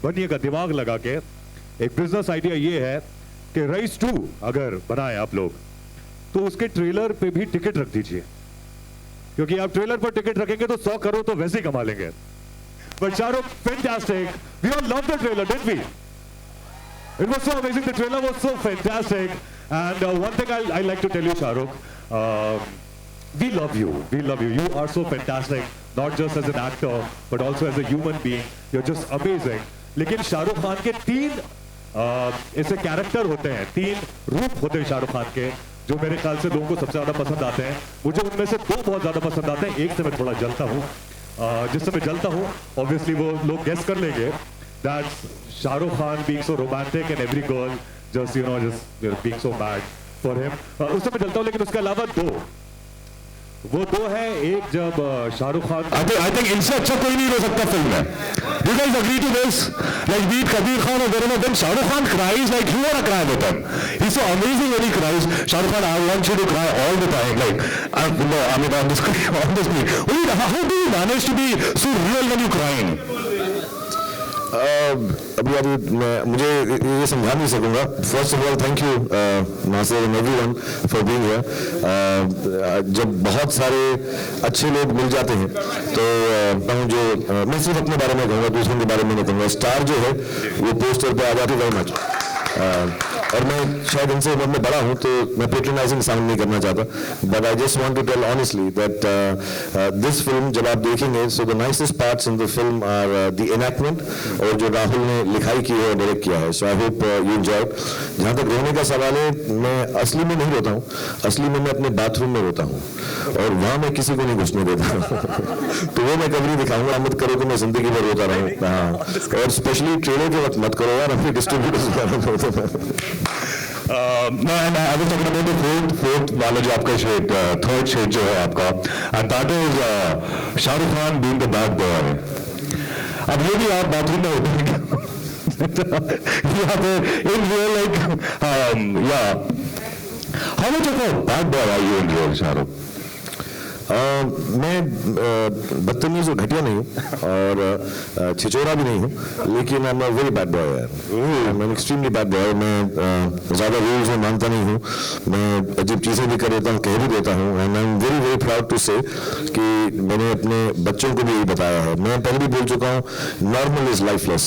बनिएगा दिमाग लगा के। एक बिजनेस आइडिया ये है कि रईस 2 अगर बनाए आप लोग तो उसके ट्रेलर पे भी टिकट रख दीजिए, क्योंकि आप ट्रेलर पर टिकट रखेंगे तो 100 करोड़ तो वैसे ही कमा लेंगे। But Shahrukh, fantastic, we all love the trailer, didn't we? It was so amazing, the trailer was so fantastic, and one thing I like to tell you, Shahrukh, we love you, you are so fantastic, not just as an actor, but also as a human being, you're just amazing. लेकिन शाहरुख खान के 3 ऐसे character होते हैं, 3 रूप होते हैं शाहरुख खान के, जो मेरे ख्याल से लोगों को सबसे ज्यादा पसंद आते हैं। मुझे उनमें से 2 बहुत ज्यादा पसंद आते हैं, एक से मैं थोड़ा जलता हूँ। जिससे मैं जलता हूँ, ऑब्वियसली वो लोग गेस कर लेंगे, that's Shahrukh Khan being so romantic and every girl just being so mad for him. उससे मैं जलता हूँ, लेकिन उसके अलावा 2 है। एक जब शाहरुख खान, I think इनसे अच्छा कोई नहीं हो सकता फिल्म में। You guys agree to this? Like beat Kabir Khan or whatever, then Shahrukh Khan cries like you wanna cry with him. He's so amazing when he cries. Shahrukh Khan, I want you to cry all the time. Like, no, I mean on the screen. How do you manage to be so real when you're crying? अभी मुझे ये समझा नहीं सकूंगा। First of all thank you Nasir and everyone for being here. जब बहुत सारे अच्छे लोग मिल जाते हैं तो जो मैं सिर्फ अपने बारे में कहूँगा, दूसरों के बारे में नहीं कहूँगा। स्टार जो है वो पोस्टर पे आ जाती है वेरी मच, और मैं शायद इनसे उम्र में बड़ा हूँ तो मैं पेट्रोनाइजिंग साउंड नहीं करना चाहता, but I just want to tell honestly that this film जब आप देखेंगे, so the nicest parts in the film are the enactment, और जो राहुल ने लिखाई की है और डायरेक्ट किया है। So I hope you enjoy. जहाँ तक रोने का सवाल है, मैं असली में नहीं रोता हूँ, असली में मैं अपने बाथरूम में रोता हूँ, और वहाँ मैं किसी को नहीं घुसने देता तो वो मैं कभी नहीं दिखाऊंगा। मत करो कि मैं जिंदगी भर रोता रहूँ। हाँ, और स्पेशली ट्रेलर के वक्त मत करो यार, अपने distributors I was talking about the fourth वाला जो आपका शेड, थर्ड शेड जो है आपका, and that is Shahrukh Khan being the bad boy. अब ये भी आप बाथरूम में होते हैं यहाँ पे in real like yeah. How much of a bad boy are you in real, Shahrukh? मैं बदतमीज और घटिया नहीं हूँ और छिचोरा भी नहीं हूँ, लेकिन I am a very bad boy. I am an extremely bad boy. मैं ज़्यादा रूल्स में मानता नहीं हूँ, मैं अजीब चीज़ें भी कर देता हूँ, कह भी देता हूँ, and I am very very proud to say कि मैंने अपने बच्चों को भी यही बताया है। मैं पहले भी बोल चुका हूँ, normal is lifeless,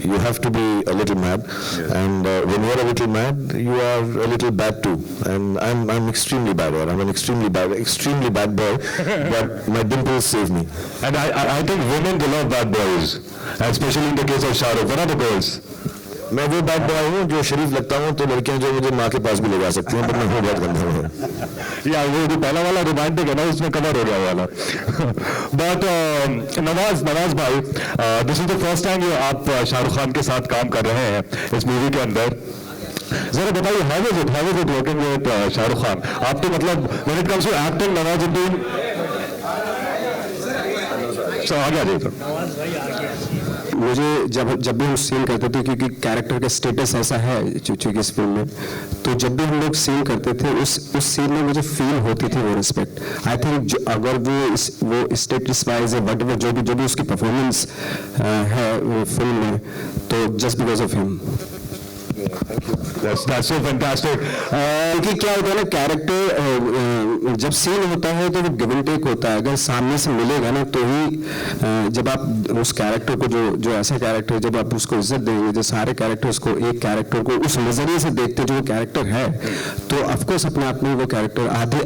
you have to be a little mad, and when you are a little mad you are a little bad too, and I am extremely bad, I am an extremely bad boy, but my dimples save me. And I think women they love bad boys, and especially in the case of Shahrukh. What are the girls? मैं वो bad boy हूँ जो शरीफ लगता हूँ, तो लड़कियाँ जो मुझे माँ के पास भी ले जा सकती हैं, पर मैं हूँ बहुत गंदा हूँ। या वो जो पहला वाला रोमांटिक है ना, उसमें कवर हो गया वाला। बट नवाज भाई, this is the first time आप शाहरुख खान के साथ काम कर रहे हैं इस मूवी के अंदर। जरा बताइए, how is it working with Shahrukh Khan? आप तो मतलब when it comes to acting, Nawazuddin आगे आ जाइए। मुझे जब भी हम सीन करते थे, क्योंकि कैरेक्टर का स्टेटस ऐसा है चूंकि इस फिल्म में, तो जब भी हम लोग सीन करते थे उस सीन में मुझे फील होती थी वो रिस्पेक्ट। आई थिंक अगर वो स्टेटस वाइज है वट जो भी उसकी परफॉर्मेंस है वो फिल्म में, तो just because of him. That's so fantastic. क्योंकि क्या होता है ना, कैरेक्टर जब सीन होता है तो वो गिव एंड टेक होता है। अगर सामने से मिलेगा ना तो ही जब आप उस कैरेक्टर को जो ऐसा कैरेक्टर जब आप उसको इज्जत देंगे, जो सारे कैरेक्टर्स को एक कैरेक्टर को उस नजरिए से देखते जो वो कैरेक्टर है, तो ऑफकोर्स अपने आप में वो कैरेक्टर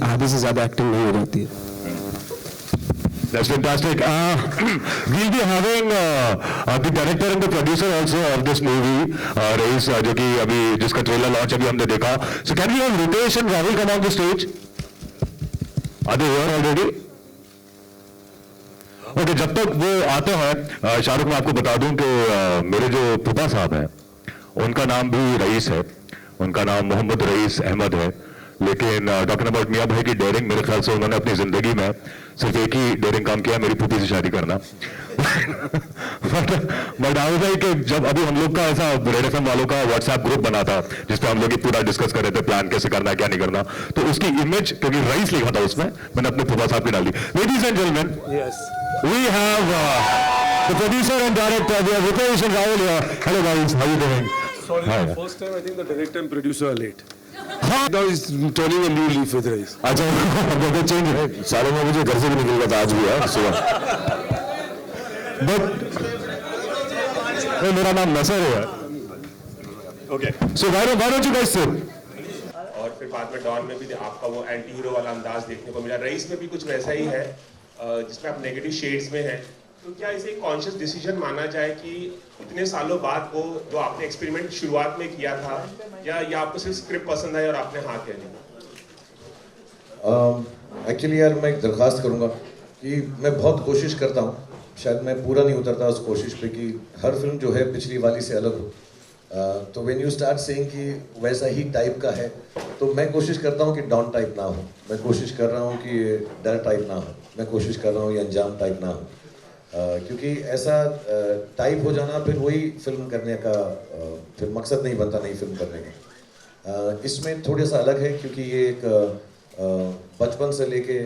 आधे से ज्यादा एक्टिंग नहीं हो जाती है। That's fantastic. We'll be having the director and the producer also of this movie, Reis, जो कि अभी जिसका ट्रेलर लॉन्च अभी हमने देखा. So can we have Ritesh and Rahul come on the stage? Are they here already? Okay, जब तक वो आते हैं, शाहरुख मैं आपको बता दूं कि मेरे जो फूफा साहब हैं, उनका नाम भी रईस है, उनका नाम मोहम्मद रईस अहमद है, लेकिन टॉकिंग अबाउट मियां भाई की डेयरिंग, मेरे ख्याल से उन्होंने अपनी जिंदगी में सिर्फ एक ही डेयरिंग काम किया, मेरी फूफी से शादी करना। बट आई भाई कि जब अभी हम लोग का ऐसा रेड एफएम वालों का व्हाट्सएप ग्रुप बना था जिसपे हम लोग पूरा डिस्कस कर रहे थे प्लान कैसे करना है क्या नहीं करना, तो उसकी इमेज क्योंकि रईस लिखा था उसमें, मैंने अपने फूफा साहब की डाल दी। Ladies and gentleman, we have the producer and director. We have Ritesh and Rahul here. Hello guys, how are you doing? Sorry, Hi. the first time I think the director and producer are late. Now he's turning a new leaf with Rais. अच्छा weather change है 9:30 बजे घर से भी निकल गया था आज भी यार सुबह बट मेरा नाम नसर है यार Okay. So why don't you guys sit? और फिर बाद में डॉन में भी आपका वो एंटी हीरो वाला अंदाज देखने को मिला। रईस में भी कुछ वैसा ही है जिसमें आप नेगेटिव शेड्स में हैं। तो क्या इसे एक कॉन्शियस डिसीजन माना जाए कि इतने सालों बाद वो जो आपने एक्सपेरिमेंट शुरुआत में किया था या आपको सिर्फ स्क्रिप्ट पसंद आई और आपने हाँ कह दिया? एक्चुअली यार मैं एक दरख्वास्त करूँगा कि मैं बहुत कोशिश करता हूँ, शायद मैं पूरा नहीं उतरता उस कोशिश पे कि हर फिल्म जो है पिछली वाली से अलग हो। तो व्हेन यू स्टार्ट सेइंग कि वैसा ही टाइप का है, तो मैं कोशिश करता हूँ कि डॉन टाइप ना हो, मैं कोशिश कर रहा हूँ कि डर टाइप ना हो, मैं कोशिश कर रहा हूँ ये अंजाम टाइप ना हो, क्योंकि ऐसा टाइप हो जाना फिर वही फिल्म करने का फिर मकसद नहीं बनता नई फिल्म करने का। इसमें थोड़ा सा अलग है क्योंकि ये एक बचपन से लेके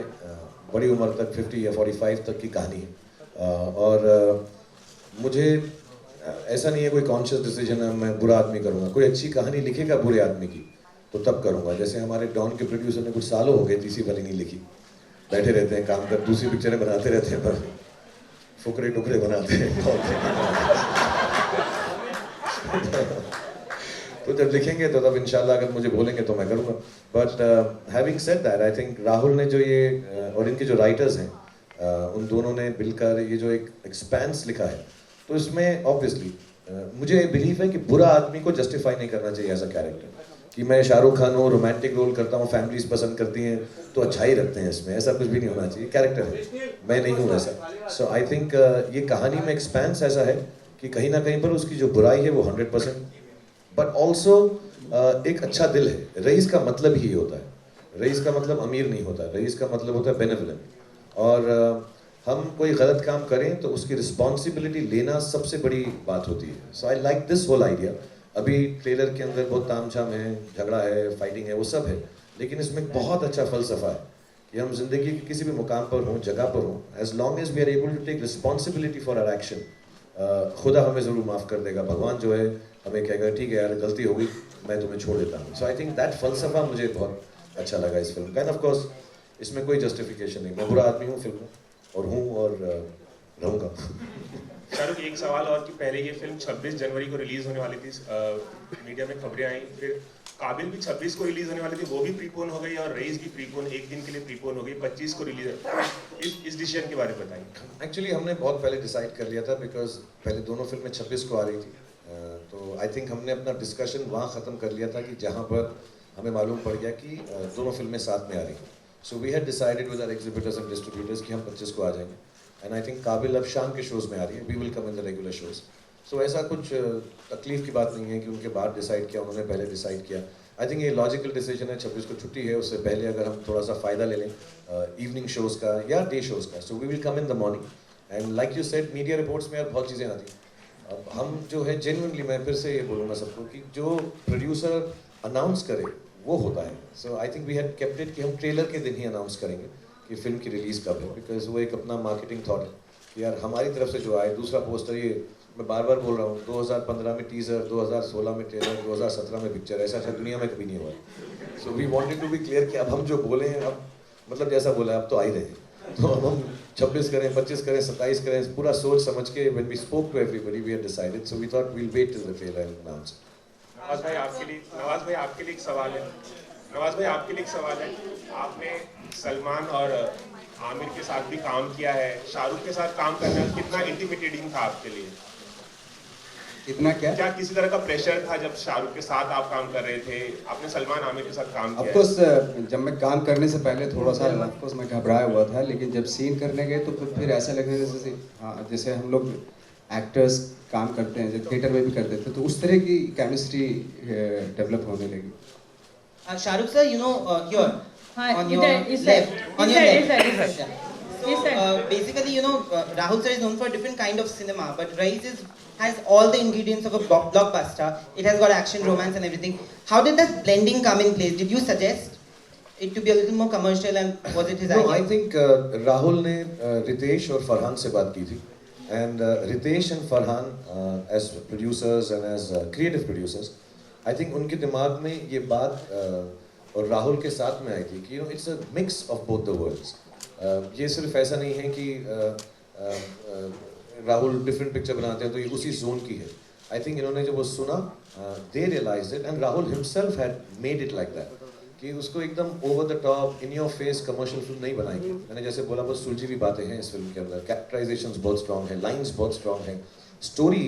बड़ी उम्र तक 50 या 45 तक की कहानी है, और मुझे ऐसा नहीं है कोई कॉन्शियस डिसीजन है मैं बुरा आदमी करूँगा। कोई अच्छी कहानी लिखेगा बुरे आदमी की तो तब करूँगा। जैसे हमारे डॉन के प्रोड्यूसर ने कुछ सालों हो गए तीसरी वाली नहीं लिखी, बैठे रहते हैं काम कर, दूसरी पिक्चरें बनाते रहते हैं पर फुकरे टुकरे बनाते हैं तो जब लिखेंगे तो तब इंशाल्लाह अगर मुझे बोलेंगे तो मैं करूँगा। But having said that I think Rahul ने जो ये और इनके जो राइटर्स हैं उन दोनों ने मिलकर ये जो एक एक्सपेंस लिखा है, तो इसमें ऑब्वियसली मुझे बिलीव है कि बुरा आदमी को जस्टिफाई नहीं करना चाहिए एज अ कैरेक्टर कि मैं शाहरुख खान हूँ, रोमांटिक रोल करता हूँ, फैमिलीज पसंद करती हैं तो अच्छाई रखते हैं इसमें, ऐसा कुछ भी नहीं होना चाहिए। कैरेक्टर है, मैं नहीं हूँ ऐसा। सो आई थिंक ये कहानी में एक्सपेंस ऐसा है कि कहीं ना कहीं पर उसकी जो बुराई है वो 100%, बट ऑल्सो एक अच्छा दिल है। रईस का मतलब ही होता है, रईस का मतलब अमीर नहीं होता, रईस का मतलब होता है बेनेवलेंट। और हम कोई गलत काम करें तो उसकी रिस्पॉन्सिबिलिटी लेना सबसे बड़ी बात होती है। So I like this whole idea. अभी ट्रेलर के अंदर बहुत तामझाम है, झगड़ा है, फाइटिंग है, वो सब है, लेकिन इसमें बहुत अच्छा फलसफा है कि हम जिंदगी के किसी भी मुकाम पर हों, जगह पर हों, as long as we are able to take responsibility for our action, खुदा हमें ज़रूर माफ़ कर देगा। भगवान जो है हमें कहेगा ठीक है यार गलती हो गई, मैं तुम्हें छोड़ देता हूँ। सो आई थिंक दैट फलसफा मुझे बहुत अच्छा लगा इस फिल्म का। एंड ऑफ कोर्स इसमें कोई जस्टिफिकेशन नहीं, मैं बुरा आदमी हूँ फिल्म में और हूँ और रहूँगा। शाहरुख, एक सवाल और कि पहले ये फिल्म 26 जनवरी को रिलीज होने वाली थी, मीडिया में खबरें आई, फिर काबिल भी 26 को रिलीज होने वाली थी, वो भी प्रीपोन हो गई और रईस भी प्रीपोन एक दिन के लिए प्रीपोन हो गई, 25 को रिलीज। इस डिसीजन के बारे में बताइए। एक्चुअली हमने बहुत पहले डिसाइड कर लिया था बिकॉज पहले दोनों फिल्में 26 को आ रही थी, तो आई थिंक हमने अपना डिस्कशन वहाँ ख़त्म कर लिया था कि जहाँ पर हमें मालूम पड़ गया कि दोनों फिल्में साथ में आ रही हैं। So we had decided with our exhibitors and distributors कि हम 25 को आ जाएंगे। एंड आई थिंक काबिल अब शाम के शोज़ में आ रही है, we will come in the regular shows. सो ऐसा कुछ तकलीफ की बात नहीं है कि उनके बाद डिसाइड किया, उन्होंने पहले डिसाइड किया। आई थिंक ये लॉजिकल डिसीजन है। 26 को छुट्टी है, उससे पहले अगर हम थोड़ा सा फ़ायदा ले लें इवनिंग शोज़ का या डे शोज़ का, so we will come in the morning. And like you said media reports में यार बहुत चीज़ें आती हैं। अब हम जो है जेन्युइनली, मैं फिर से ये बोलूँगा सबको कि जो प्रोड्यूसर अनाउंस करे वो होता है। So I think we had kept it कि हम ट्रेलर के दिन ही अनाउंस करेंगे कि फिल्म की रिलीज़ कब है, बिकॉज वो एक अपना मार्केटिंग थॉट है कि यार हमारी तरफ से जो आए। दूसरा पोस्टर, ये मैं बार बार बोल रहा हूँ, 2015 में टीज़र, 2016 में ट्रेलर, 2017 में पिक्चर, ऐसा दुनिया में कभी नहीं हुआ। So we wanted to be clear कि अब हम जो बोले हैं, अब मतलब जैसा बोला है अब तो आ ही रहे हैं, तो अब हम 26 करें, 25 करें, 27 करें, पूरा सोच समझ के when we spoke to everybody we had decided. So we thought we will wait till the trailer and announce. Nawaz भाई आपके लिए एक सवाल है। नवाज भाई आपके लिए एक सवाल है। आपने सलमान और आमिर के साथ भी काम किया है, शाहरुख के साथ काम करना कितना इंटिमिडेटिंग था आपके लिए? इतना क्या किसी तरह का प्रेशर था जब शाहरुख के साथ आप काम कर रहे थे? आपने सलमान आमिर के साथ काम किया? ऑफ कोर्स जब मैं काम करने से पहले थोड़ा सा ऑफ कोर्स मैं घबराया हुआ था, लेकिन जब सीन करने गए तो फिर ऐसा लगने जैसे जैसे हम लोग एक्टर्स काम करते हैं, जब थिएटर में भी करते थे, तो उस तरह की केमिस्ट्री डेवलप होने लगी। Shahrukh sir, you know, here on your left, on your left. So basically, you know, Rahul sir is known for a different kind of cinema, but Rais has all the ingredients of a blockbuster. It has got action, romance, and everything. How did that blending come in place? Did you suggest? it to be a little more commercial, and was it his No, idea? I think Rahul ने रितेश और फरहान से बात की थी, and Ritesh and Farhan as producers and as creative producers, I think उनके दिमाग में ये बात और राहुल के साथ में आई थी कि it's a mix of both the worlds. ये सिर्फ ऐसा नहीं है कि राहुल डिफरेंट पिक्चर बनाते हैं तो ये उसी जोन की है. आई थिंक इन्होंने जब वो सुना, they realised it, and Rahul himself had made it like that, कि उसको एकदम over the top in your face commercial film नहीं बनाएंगे. मैंने जैसे बोला बहुत सुलझी हुई बातें हैं इस फिल्म के अंदर, कैरेक्टराइजेशंस बहुत स्ट्रॉन्ग है, लाइंस बहुत स्ट्रॉन्ग है, स्टोरी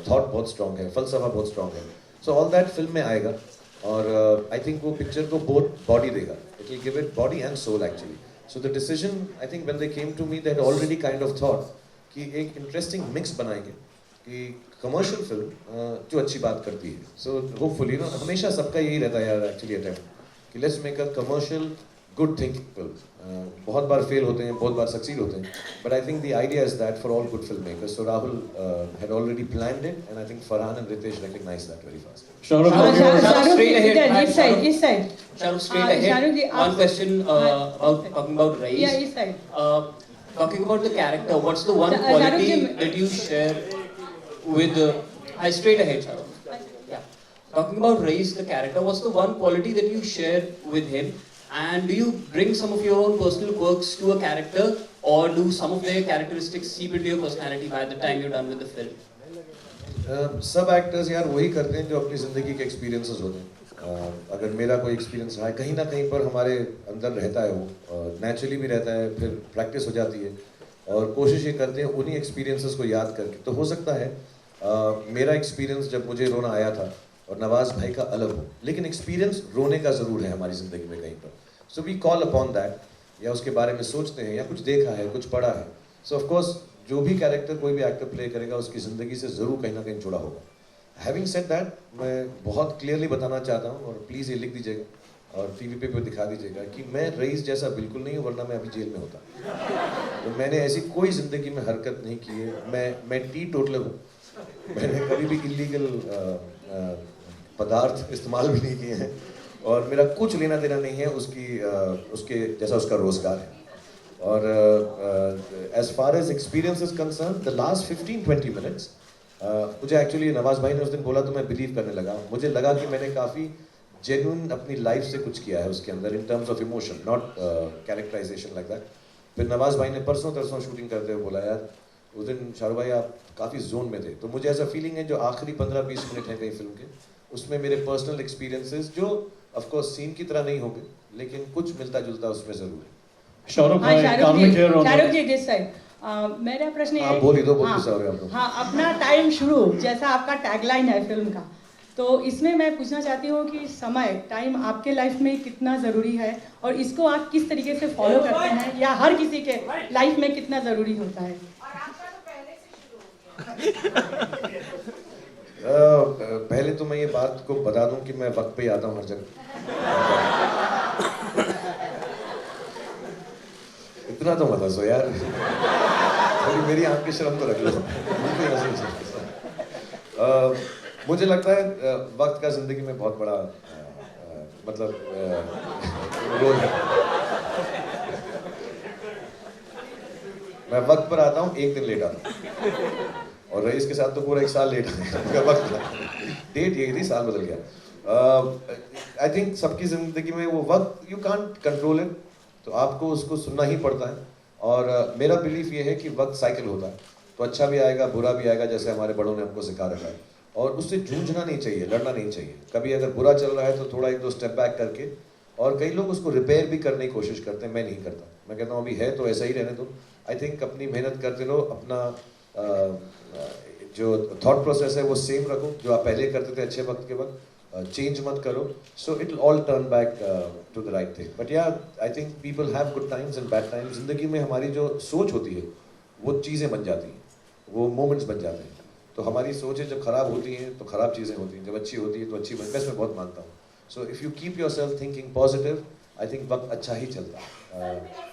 थॉट बहुत स्ट्रॉन्ग है, फलसफा बहुत स्ट्रॉन्ग है. सो ऑल दैट फिल्म में आएगा और आई थिंक वो पिक्चर को बहुत बॉडी देगा. It will give it body and soul actually. So the decision, I think when they came to me, they had already kind of thought कि एक interesting mix बनाएंगे कि कमर्शियल फिल्म जो अच्छी बात करती है. सो होपफुली ना, हमेशा सबका यही रहता है यार एक्चुअली अटेम्प्ट कि let's make a commercial good thinking film. बहुत बार फेल होते हैं, बहुत बार सक्सीड होते हैं, but I think the idea is that for all good film makers. So Rahul had already planned it, and I think Farhan and Ritesh recognise that very fast. Shahrukh, straight ahead. This side. Shahrukh, straight ahead. Shahrukh ji, One question talking about Raees. Yeah, this side. Talking about the character, what's the one Shahrukh quality ji, that you share with? Straight ahead, Shahrukh. Yeah. Talking about Raees, the character, what's the one quality that you share with him? And do you bring some of your own personal quirks to a character, or do some of their characteristics seep into your personality by the time you're done with the film? सब actors यार वही करते हैं जो अपनी ज़िंदगी के experiences होते हैं. अगर मेरा कोई एक्सपीरियंस रहा है, कहीं ना कहीं पर हमारे अंदर रहता है, वो नेचुरली भी रहता है, फिर प्रैक्टिस हो जाती है और कोशिश ये करते हैं उन्हीं एक्सपीरियंसेस को याद करके. तो हो सकता है मेरा एक्सपीरियंस जब मुझे रोना आया था और नवाज भाई का अलग हो, लेकिन एक्सपीरियंस रोने का ज़रूर है हमारी ज़िंदगी में कहीं पर. So we call upon that, या उसके बारे में सोचते हैं, या कुछ देखा है, कुछ पढ़ा है. सो ऑफ कोर्स जो भी कैरेक्टर कोई भी एक्टर प्ले करेगा उसकी ज़िंदगी से ज़रूर कहीं ना कहीं जुड़ा होगा. हैविंग सेड दैट, मैं बहुत क्लियरली बताना चाहता हूँ, और प्लीज़ ये लिख दीजिएगा और टीवी पे दिखा दीजिएगा कि मैं रईस जैसा बिल्कुल नहीं हूँ, वरना मैं अभी जेल में होता. तो मैंने ऐसी कोई ज़िंदगी में हरकत नहीं की है. मैं टी टोटलर हूँ. मैंने कभी भी इलीगल पदार्थ इस्तेमाल भी नहीं किए हैं, और मेरा कुछ लेना देना नहीं है उसके जैसा उसका रोज़गार है. और as far as experience is concern, the last 15-20 minutes मुझे एक्चुअली नवाज भाई ने उस दिन बोला तो मैं बिलीव करने लगा. मुझे लगा कि मैंने काफ़ी जेन्युइन अपनी लाइफ से कुछ किया है उसके अंदर, in terms of emotion, not characterisation like that. फिर नवाज भाई ने परसों तरसों शूटिंग करते हुए बोला, यार उस दिन शाहरुख भाई आप काफ़ी जोन में थे. तो मुझे ऐसा फीलिंग है जो आखिरी 15-20 मिनट है कहीं फिल्म के, उसमें मेरे पर्सनल एक्सपीरियंसेस जो ऑफ कोर्स सीन की तरह नहीं होंगे, लेकिन कुछ मिलता जुलता उसमें ज़रूर है. शाहरुख जी दिस साइड. मेरा प्रश्न आप बोल ही दो, बहुत गुस्सा हो रहे हैं आप लोग. हाँ, अपना टाइम शुरू, जैसा आपका टैगलाइन है फिल्म का, तो इसमें मैं पूछना चाहती हूँ कि समय, टाइम आपके लाइफ में कितना ज़रूरी है, और इसको आप किस तरीके से फॉलो करते हैं, या हर किसी के लाइफ में कितना ज़रूरी होता है? पहले तो मैं ये बात को बता दूं कि मैं वक्त पे ही आता हूँ हर जगह. इतना तो मत हंसो यार, थोड़ी मेरी आंख की शर्म तो रख लो. मुझे लगता है वक्त का जिंदगी में बहुत बड़ा मतलब रोल है. मैं वक्त पर आता हूँ, एक दिन लेट आता हूँ, और रईस के साथ तो पूरा 1 साल लेट आया. वक्त डेट यही थी, साल बदल गया. आई थिंक सबकी जिंदगी में वो वक्त, यू कांट कंट्रोल इट, तो आपको उसको सुनना ही पड़ता है. और मेरा बिलीफ ये है कि वक्त साइकिल होता है, तो अच्छा भी आएगा, बुरा भी आएगा, जैसे हमारे बड़ों ने हमको सिखा रखा है. और उससे जूझना नहीं चाहिए, लड़ना नहीं चाहिए. कभी अगर बुरा चल रहा है तो थोड़ा 1-2 स्टेप बैक करके, और कई लोग उसको रिपेयर भी करने की कोशिश करते हैं. मैं नहीं करता. मैं कहता हूँ अभी है तो ऐसा ही रहने दो. आई थिंक अपनी मेहनत करते रहो, अपना जो थॉट प्रोसेस है वो सेम रखो, जो आप पहले करते थे अच्छे वक्त के वक्त, चेंज मत करो. So it will all turn back to the right thing. But yeah I think people have good times and bad times. जिंदगी में हमारी जो सोच होती है वो चीज़ें बन जाती हैं, वो मोमेंट्स बन जाते हैं. तो हमारी सोचें जब खराब होती हैं तो खराब चीज़ें होती हैं, जब अच्छी होती है तो अच्छी बन. मैं बहुत मानता हूँ. So if you keep your self thinking positive, I think वक्त अच्छा ही चलता है.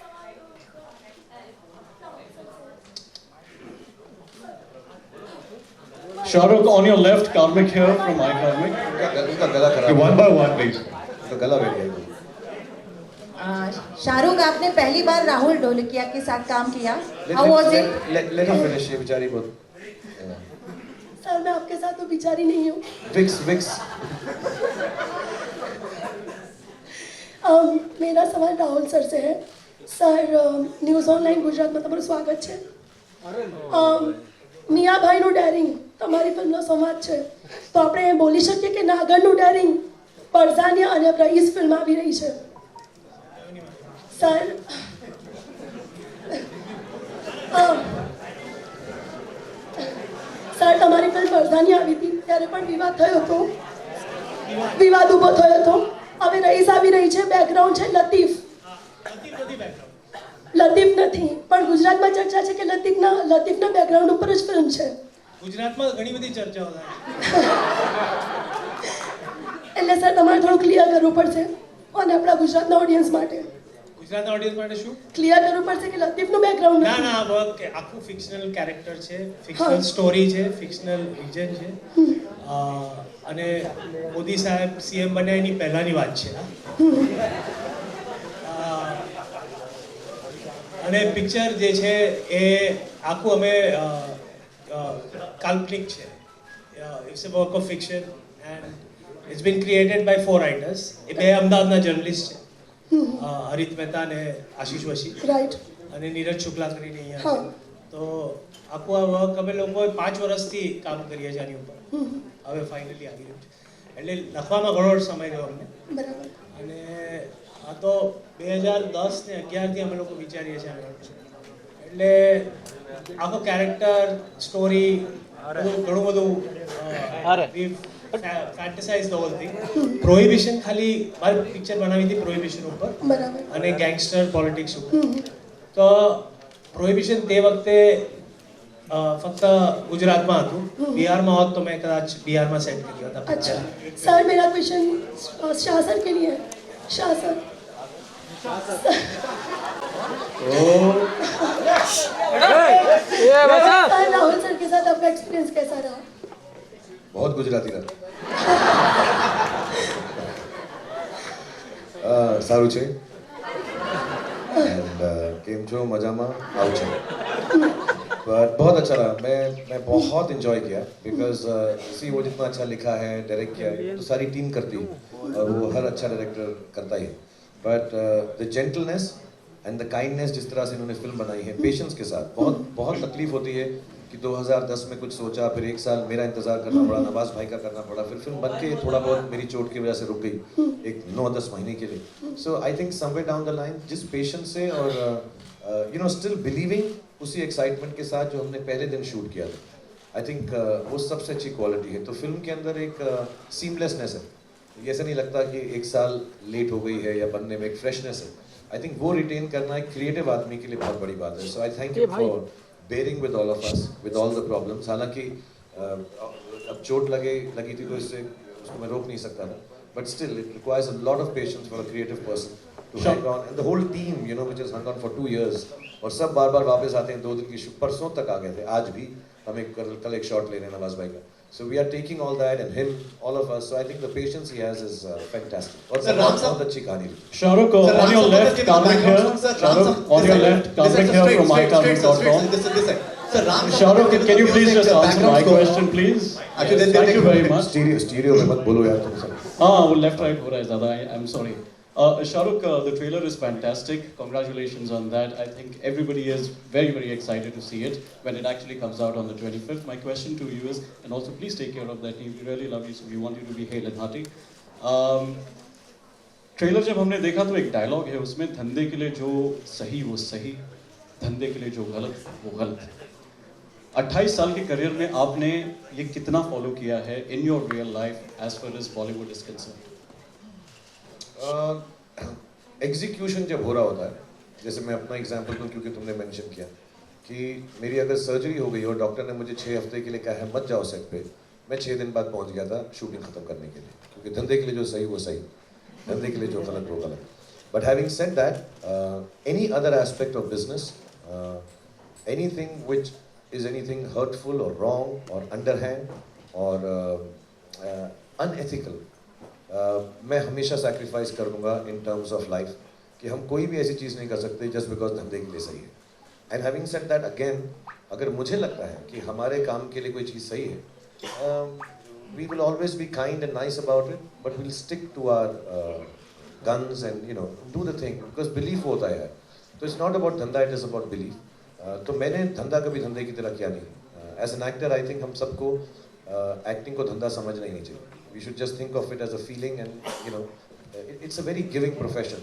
Shahrukh, on your left, Karmik here from iKarmik. उनका गला खराब. One by one, please. उनका गला बैठ गया. शाहरुख, आपने पहली बार राहुल ढोलकिया के साथ काम किया, how was it? Let him finish, ये बेचारी बहुत सर मैं आपके साथ तो बिचारी नहीं हूँ। विक्स मेरा सवाल राहुल सर से है। सर न्यूज़ ऑनलाइन गुजरात में તમારું સ્વાગત છે। મિયા ભાઈનું ડેરિંગ તમારી ફિલ્મનો સંવાદ છે, તો આપણે એ બોલી શકીએ કે નાગરનું ડેરિંગ પરઝાનિયા અને રઈસ ફિલ્મ આવી રહી છે। સર સર તમારી ફિલ્મ પરઝાનિયા આવી હતી ત્યારે પણ વિવાદ થયો હતો, વિવાદ ઊભો થયો હતો। હવે રઈસ આવી રહી છે, બેકગ્રાઉન્ડ છે લતીફ નથી, પણ ગુજરાતમાં ચર્ચા છે કે લતીફના બેકગ્રાઉન્ડ ઉપર જ ફિલ્મ છે। ગુજરાતમાં ઘણી બધી ચર્ચાઓ થાય, એટલે સર તમારે થોડું ક્લિયર કરવું પડશે અને આપણા ગુજરાતના ઓડિયન્સ માટે ગુજરાતના ઓડિયન્સ માટે શું ક્લિયર કરવું પડશે કે લતીફનું બેકગ્રાઉન્ડ ના ના આખું ફિક્શનલ કેરેક્ટર છે, ફિક્શનલ સ્ટોરી છે, ફિક્શનલ રિજન છે, અને મોદી સાહેબ સીએમ બન્યા એની પહેલાની વાત છે। અને પિક્ચર જે છે એ આખું અમે કાલ્પનિક છે, it's a work of fiction and it's been created by 4 writers. એ બે અમદાવાદના જર્નલિસ્ટ છે, હરિત મહેતા અને આશીષ વશી, રાઈટ, અને નીરજ શુક્લા કરીને અહીંયા। તો આખું આ વર્ક અમે લોકોએ 5 વર્ષથી કામ કરીએ છીએ આની ઉપર, હવે ફાઇનલી આવી રહ્યું છે, એટલે લખવામાં ઘણો સમય ગયો અમને। બરાબર। અને આ તો 2010 ને 11 થી અમે લોકો વિચારીએ છીએ, એટલે આખો કેરેક્ટર સ્ટોરી ઘણું બધું ફેન્ટસાઇઝ ધ હોલ થિંગ। પ્રોહિબિશન ખાલી મારે પિક્ચર બનાવી હતી પ્રોહિબિશન ઉપર અને ગેંગસ્ટર પોલિટિક્સ ઉપર। તો પ્રોહિબિશન તે વખતે ફક્ત ગુજરાતમાં હતું, બિહારમાં હોત તો મેં કદાચ બિહારમાં સેટ કર્યો હતા। अच्छा सर, मेरा क्वेश्चन शाह सर के लिए है। शाह सर राहुल सर के साथ आपका एक्सपीरियंस कैसा रहा? बहुत गुजराती रहा। સારું છે एंड કેમ છો, મજામાં આવું છે, बट बहुत अच्छा रहा। मैं बहुत इंजॉय किया बिकॉज सी वो जितना अच्छा लिखा है, डायरेक्ट किया है, तो सारी टीम करती है और वो हर अच्छा डायरेक्टर करता ही है। But the gentleness and the kindness जिस तरह से इन्होंने फिल्म बनाई है, पेशेंस के साथ, बहुत तकलीफ होती है कि 2010 में कुछ सोचा, फिर 1 साल मेरा इंतजार करना पड़ा, नवाज भाई का करना पड़ा, फिर फिल्म बन के थोड़ा बहुत मेरी चोट की वजह से रुक गई एक 9-10 महीने के लिए। So I think somewhere down the line जिस पेशेंस से और यू नो स्टिल बिलीविंग, उसी एक्साइटमेंट के साथ जो हमने पहले दिन शूट किया था, आई थिंक वो सबसे अच्छी क्वालिटी है। तो फिल्म के अंदर एक सीमलेसनेस है, ऐसा नहीं लगता कि 1 साल लेट हो गई है या बनने में एक फ्रेशनेस है। आई थिंक वो रिटेन करना एक क्रिएटिव आदमी के लिए बहुत बड़ी बात है। So I thank you for bearing with all of us with all the problems. हालांकि अब चोट लगी थी तो इससे उसको मैं रोक नहीं सकता था, but still it requires a lot of patience for a creative person to hang on, and the whole team you know which has hung on for 2 years, और सब बार बार वापस आते हैं। 2 दिन की परसों तक आ गए थे, आज भी हम कल एक शॉट ले रहे हैं नवाज भाई का। So we are taking all that and him, all of us. So I think the patience he has is fantastic. और बहुत अच्छी कहानी। Shahrukh, on your left, Karmik here. Shahrukh, on your left, Karmik here from mykarmik.com. Shahrukh, can you please just answer my question, please? Thank you very much. Stereo में मत बोलो यार तुम सब। हाँ, वो left right हो रहा है ज़्यादा। I'm sorry. Shahrukh, the trailer is fantastic. Congratulations on that. I think everybody is very, very excited to see it when it actually comes out on the 25th. My question to you is, and also please take care of that name. We really love you, so we want you to be hale and hearty. Trailer जब हमने देखा तो एक dialogue है उसमें, धंधे के लिए जो सही वो सही, धंधे के लिए जो गलत वो गलत। 28 साल के करियर में आपने ये कितना फॉलो किया है in your real life as far as Bollywood is concerned? Execution जब हो रहा होता है, जैसे मैं अपना एग्जांपल दूं क्योंकि तुमने मेंशन किया कि मेरी अगर सर्जरी हो गई और डॉक्टर ने मुझे 6 हफ्ते के लिए कहा है मत जाओ सेट पे, मैं 6 दिन बाद पहुंच गया था शूटिंग खत्म करने के लिए, क्योंकि धंधे के लिए जो सही वो सही, धंधे के लिए जो गलत वो गलत। But having said that, any other aspect of business, anything which is anything hurtful और रॉन्ग और अंडरहैंड और अनएथिकल, मैं हमेशा सैक्रिफाइस करूँगा इन टर्म्स ऑफ लाइफ कि कि हम कोई भी ऐसी चीज़ नहीं कर सकते जस्ट बिकॉज धंधे के लिए सही है. And having said that again, अगर मुझे लगता है कि हमारे काम के लिए कोई चीज़ सही है, we will always be kind and nice about it, but we'll stick to our guns and do the thing because belief होता है. तो it's not about धंधा, it is about belief. तो मैंने धंधा कभी धंधे की तरह किया नहीं. As an actor I think हम सबको एक्टिंग को धंधा समझना ही नहीं चाहिए. We should just think of it as a feeling and it's a very giving profession.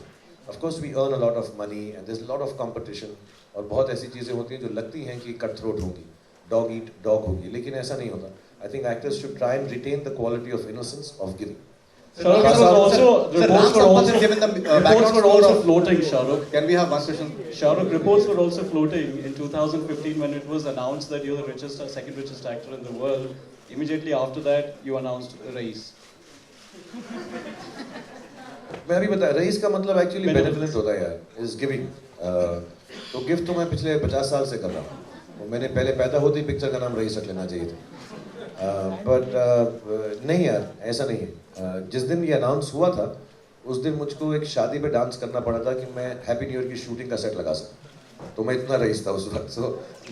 Of course we earn a lot of money and there is lot of competition, और बहुत ऐसी चीज़ें होती हैं जो लगती हैं कि कट थ्रोट होगी, डॉग ईट डॉग होगी, लेकिन ऐसा नहीं होता. I think actors should try and retain the quality of innocence of giving. Reports were also floating, Shahrukh. Can we have one question? Shahrukh, reports were also floating in 2015 when it was announced that you're the richest, second richest actor in the world. Immediately after that, you announced Raees. मैं अभी बताया, rice का मतलब actually benefit होता है यार, is giving. तो gift तो मैं पिछले 50 साल से कर रहा हूँ. मैंने पहले पैदा होते ही पिक्चर का नाम रईस रख लेना चाहिए था. बट नहीं यार, ऐसा नहीं है. जिस दिन ये अनाउंस हुआ था उस दिन मुझको एक शादी में डांस करना पड़ा था कि मैं हैप्पी न्यू ईयर की शूटिंग का सेट लगा सकूं. तो मैं इतना रईस था उस वक्त. सो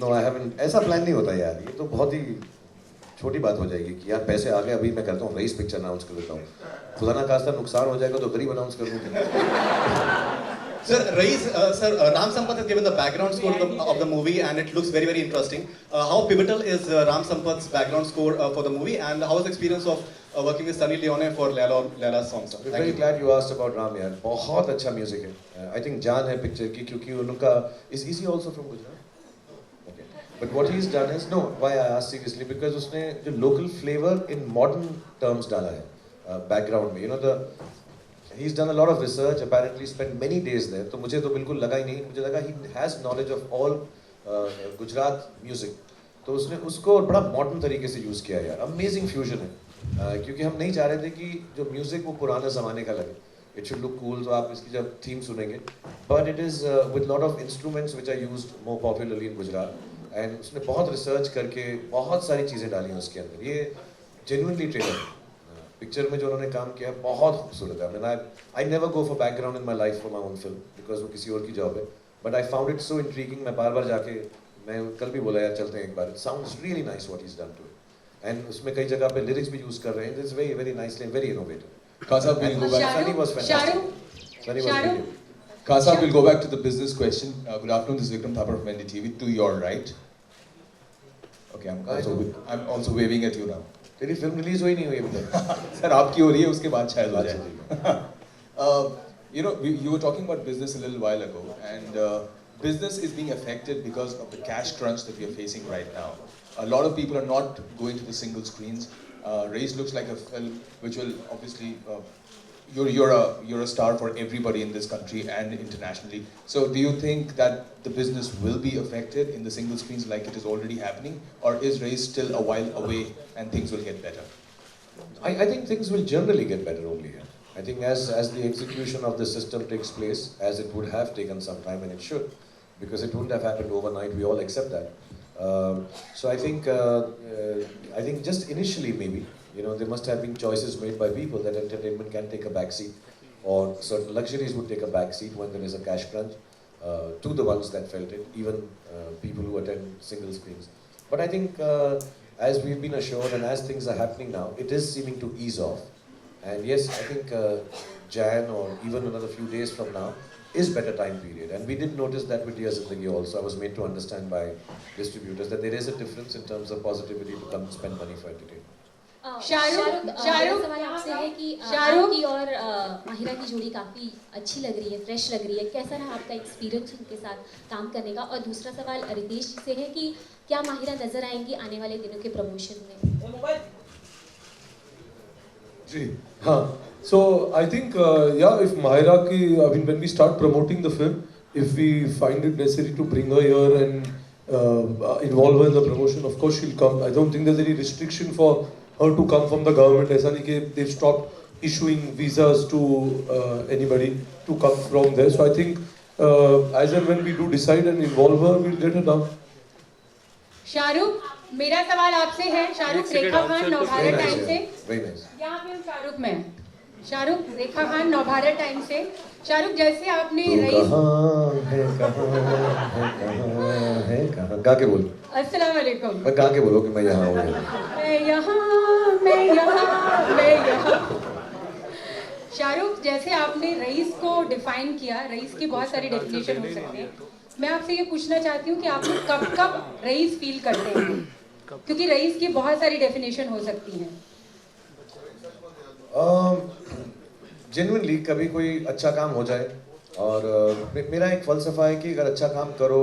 नो, आई हैवंट, ऐसा प्लान नहीं होता यार. ये तो बहुत ही छोटी बात हो जाएगी कि यार पैसे आ गए, अभी मैं करता हूँ रईस पिक्चर अनाउंस कर देता हूँ. खुदा ना खास्ता नुकसान हो जाएगा तो गरीब अनाउंस कर दूँगा. Sir, Raees, Ram Sampath has given the background score of the movie and it looks very, very interesting. How pivotal is Ram Sampath's background score for the movie, and how was the experience of working with Sunny Leone for Laila's songs? I'm very glad you asked about Ram यार. बहुत अच्छा music है. I think जान है picture की, क्योंकि उनका is he also from Gujarat? Okay. But what he's done is, no, why I asked seriously, because उसने जो local flavor in modern terms डाला है background में. You know, he's done a lot of research, apparently spent many days there. तो मुझे तो बिल्कुल लगा ही नहीं. मुझे लगा he has knowledge of all Gujarat music. तो उसने उसको बड़ा मॉडर्न तरीके से यूज़ किया यार. अमेजिंग फ्यूजन है. क्योंकि हम नहीं चाह रहे थे कि जो म्यूजिक वो पुराने ज़माने का लगे. It should look cool. तो आप इसकी जब थीम सुनेंगे, but it is with lot of instruments which are used more popularly in Gujarat. And उसने बहुत रिसर्च करके बहुत सारी चीज़ें डाली हैं उसके अंदर. ये जेन्युइनली ट्रेलर पिक्चर में जो उन्होंने काम किया बहुत खूबसूरत है. I mean, I never go for background in my life for my own film because वो किसी और की जॉब है. But I found it so intriguing. मैं बार बार जाके, मैं कल भी बोला यार चलते हैं एक बार. It sounds really nice what he's done to it. And उसमें कई जगह पे lyrics भी यूज कर रहे हैं. It's very, very nicely and very innovative. Kasa, we'll go back. Sunny was fantastic. Sunny was very good. Kasa, we'll go back to the business question. Good afternoon, this is Vikram Thapar from NDTV. To your right. Okay, I'm also waving at you now. तेरी film release हुई नहीं हुई अभी तक. Sir आपकी हो रही है, उसके बाद शायद हो जाए. You know, you were talking about business a little while ago, and business is being affected because of the cash crunch that we are facing right now. A lot of people are not going to the single screens. Raees looks like a film which will obviously you're a star for everybody in this country and internationally. So do you think that the business will be affected in the single screens like it is already happening, or is Raees still a while away and things will get better? I think things will generally get better only here. I think as the execution of the system takes place, as it would have taken some time, and it should, because it wouldn't have happened overnight. We all accept that. So I think just initially maybe, you know, there must have been choices made by people that entertainment can take a back seat, or certain luxuries would take a back seat when there is a cash crunch, to the ones that felt it, even people who attend single screens. But I think as we've been assured and as things are happening now, it is seeming to ease off. And yes, I think Jan or even another few days from now is better time period. And we did notice that with Dear Zindagi also. I was made to understand by distributors that there is a difference in terms of positivity to come and spend money for entertainment. Shahrukh सवाल आपसे है कि शाहरुख की और माहिरा की जोड़ी काफ़ी अच्छी लग रही है, फ्रेश लग रही है. कैसा रहा आपका एक्सपीरियंस उनके साथ काम करने का? और दूसरा सवाल रितेश जी से है कि क्या माहिरा नजर आएंगी आने वाले दिनों के प्रमोशन में? जी हाँ. So I think if Mahira ki, I mean when we start promoting the film, if we find it necessary to bring her here and involve her in the promotion, of course she'll come. I don't think there's any restriction for her to come from the government. ऐसा नहीं कि they've stopped issuing visas to anybody to come from there. So I think as and when we do decide and involve her, we'll get her down. Shahrukh, मेरा सवाल आपसे है. शाहरुख रेखा Khan Navbharat time से. Very nice. यहाँ पे शाहरुख में शाहरुख, रेखा खान, नवभारत टाइम से। शाहरुख, जैसे आपने रईस, गा के बोल। अस्सलाम वालेकुम। मैं गा के बोलो कि मैं यहाँ हूँ। मैं यहाँ। शाहरुख, जैसे आपने रईस को डिफाइन किया, रईस की बहुत सारी डेफिनेशन हो सकते हैं। मैं आपसे ये पूछना चाहती हूँ कि आप कब रईस फील करते हैं, क्योंकि रईस की बहुत सारी डेफिनेशन हो सकती हैं। जेन्युइनली कभी कोई अच्छा काम हो जाए, और मेरा एक फलसफा है कि अगर अच्छा काम करो,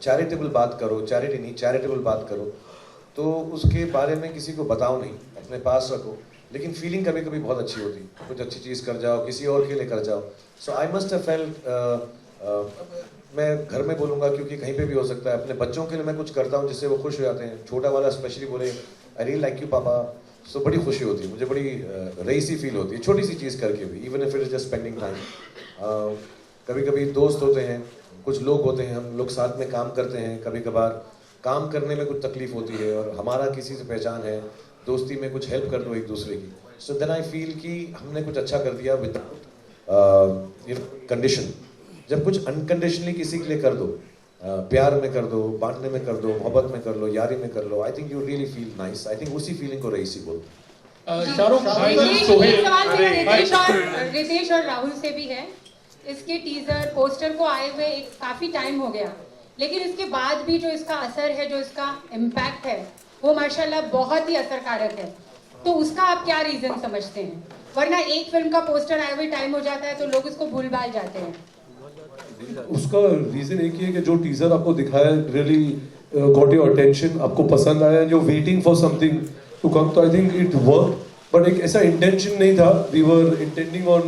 चैरिटेबल बात करो, चैरिटी नहीं चैरिटेबल बात करो, तो उसके बारे में किसी को बताओ नहीं, अपने पास रखो। लेकिन फीलिंग कभी कभी बहुत अच्छी होती, कुछ अच्छी चीज़ कर जाओ, किसी और के लिए कर जाओ। सो आई मस्ट हैव फेल्ट, मैं घर में बोलूँगा क्योंकि कहीं पे भी हो सकता है, अपने बच्चों के लिए मैं कुछ करता हूँ जिससे वो खुश हो जाते हैं। छोटा वाला स्पेशली बोले आई रियली लाइक यू पापा, सो बड़ी खुशी होती है मुझे, बड़ी रईसी फील होती है छोटी सी चीज़ करके भी, even if it is just spending time. कभी कभी दोस्त होते हैं, कुछ लोग होते हैं, हम लोग साथ में काम करते हैं, कभी कभार काम करने में कुछ तकलीफ होती है और हमारा किसी से पहचान है, दोस्ती में कुछ हेल्प कर दो एक दूसरे की, सो देन आई फील कि हमने कुछ अच्छा कर दिया विदाउट कंडीशन। जब कुछ अनकंडीशनली किसी के लिए कर दो, प्यार में कर दो, बांटने में कर दो, मोहब्बत में कर लो, यारी में कर लो, I think you really feel nice. I think उसी फीलिंग को रईसी बोलते हैं। शाहरुख, रितेश और राहुल से भी है। इसके टीजर पोस्टर को आए हुए काफी टाइम हो गया, लेकिन इसके बाद भी जो इसका असर है, जो इसका इम्पैक्ट है, वो माशाल्लाह बहुत ही असरकारक है। तो उसका आप क्या रीजन समझते हैं? वरना एक फिल्म का पोस्टर आए हुए टाइम हो जाता है तो लोग उसको भूल भाल जाते हैं। उसका रीजन एक ही है कि जो टीजर आपको दिखाया रियली गॉट योर अटेंशन, आपको पसंद आया, and you waiting for something to come, तो I think it work. But एक ऐसा इंटेंशन नहीं था, we were intending on